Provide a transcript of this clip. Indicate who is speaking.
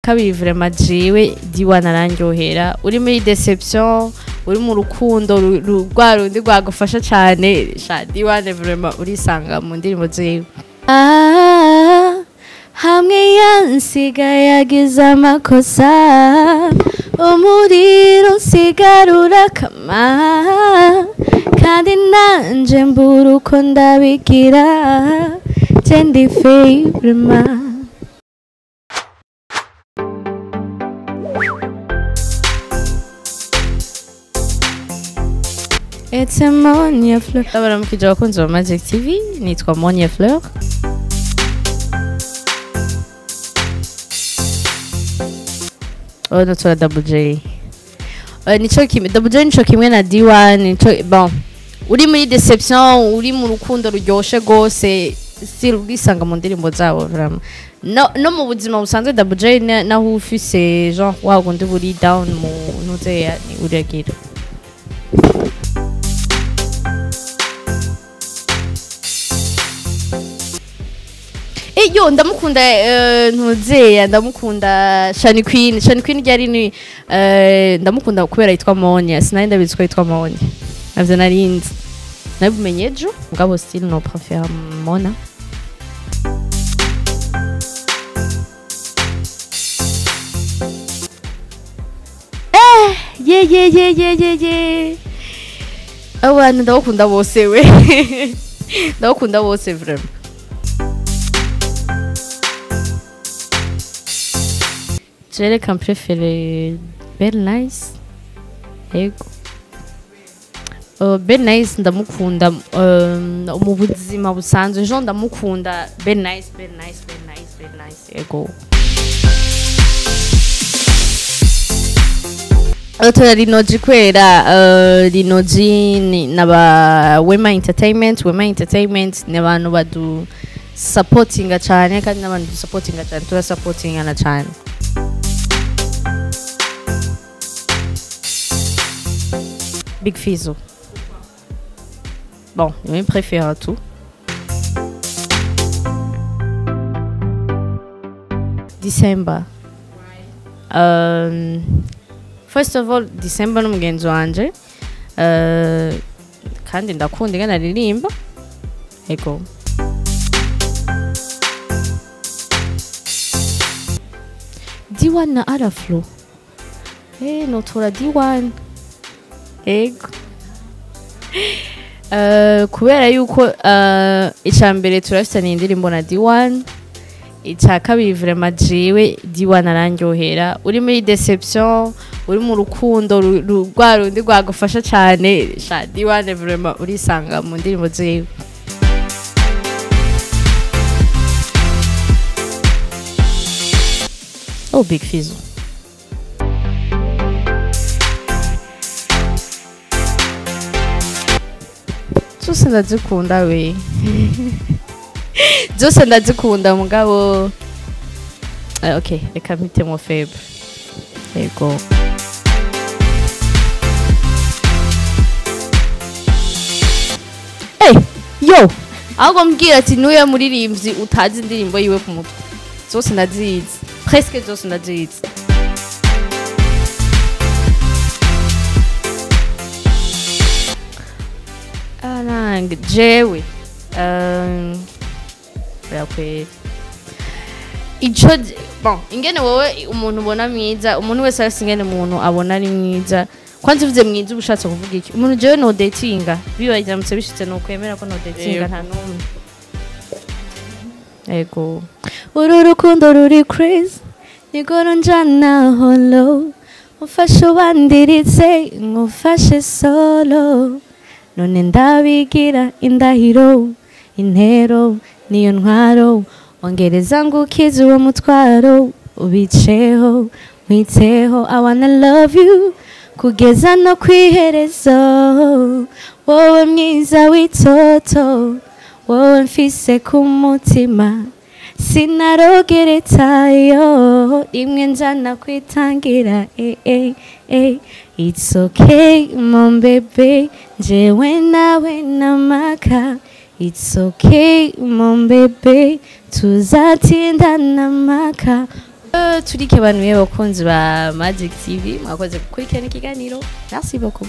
Speaker 1: kabiri vraiment jewe D1 arandyohera uri muri deception uri mu rukundo rwa rundi rwagufasha cyane sha D1 vraiment urisanga mu ndirimbo ziwe hamwe yansiga yagize amakosa umuriro usigarura kama kandi nanje mbura uko ndabigira jendi favorite. It's a MONIA FLEUR. Abaramukije abakunzi ba Magic TV, nitwa MONIA FLEUR. Natura Double J. Nico kimwe, Double J nico kimwe na D1, nico bon. Uri muri deception, uri mu rukundo ruryoshe gose, still urisanga mu ndirimbo zabo vraiment. No mu buzima busanzwe Double J naho ufise genre wagundi buri down mu nuze ni uragira. Yo ndamukunda ntuzeya ndamukunda Shani Queen ryari ni ndamukunda kubera yitwa MONIA sinari ndabizi ko yitwa MONIA navyo narinzi nabimenye ejo ngabo still no préfère Mona ye abantu ndabakunda bose we ndabakunda bose vraiment. J'ai comme préféré Ben Nice. Ego. Ben Nice ndamukunda mu buzima busanzwe jo ndamukunda Ben Nice. Ego. Otora rinoji kwera rinoji naba Wema Entertainment n'abantu badu supportinga cyane kandi n'abantu supportinga cyane tura supportinga na cyane. Big Fizzo. Bon, je préfère tout. December. First of all, December no mugenzi wanje. Kandi ndakunda ingana ririmba. Ego. D1 na Araflo. Notora D1. Ego. Kubera yuko icambere turafitanye indirimbo na D1 ica kabiri vraiment jewe D1 arandyohera uri muri deception uri mu rukundo rwa rundi rwagufasha cyane sha D1 vraiment urisanga mu ndirimbo ziwe. Oh Big Fizzo. Zose ndazikunda we zose ndazikunda mugabo okay reka mpitemo faible. Yego yo ahubwo mbwira ati nuya muririmbyi utazi indirimbo yiwe ku mutwe zose ndazizi presque zose ndazizi. Jewe yakweli ico bon ingene wowe umuntu ubona mwiza umuntu wese arasi ingene umuntu abona ari mwiza kwanza uvuze mwiza ubushatse kuvuga iki umuntu jewe no datinga bibayiramutse bishitse no kwemera ko no datinga nta numwe. Ego uru rukundo ruri crazy nigoro njana holo ufashe wandiritse ngufashe solo none ndabigira indahiro intero niyo ntwaro ongereza ngukize uwo mutwaro ubiceho mwiteho I wanna love you kugeza no kwiherezo wowe mwiza witoto wowe mfise ku mutima sinarogeretayo rimwe njana kwitangira it's okay mon bébé jewe nawe namaka it's okay mon bébé tuzatinda namaka turikebanuye bakunzi ba Magic TV mwakoze gukurikirana ikiganiro merci beaucoup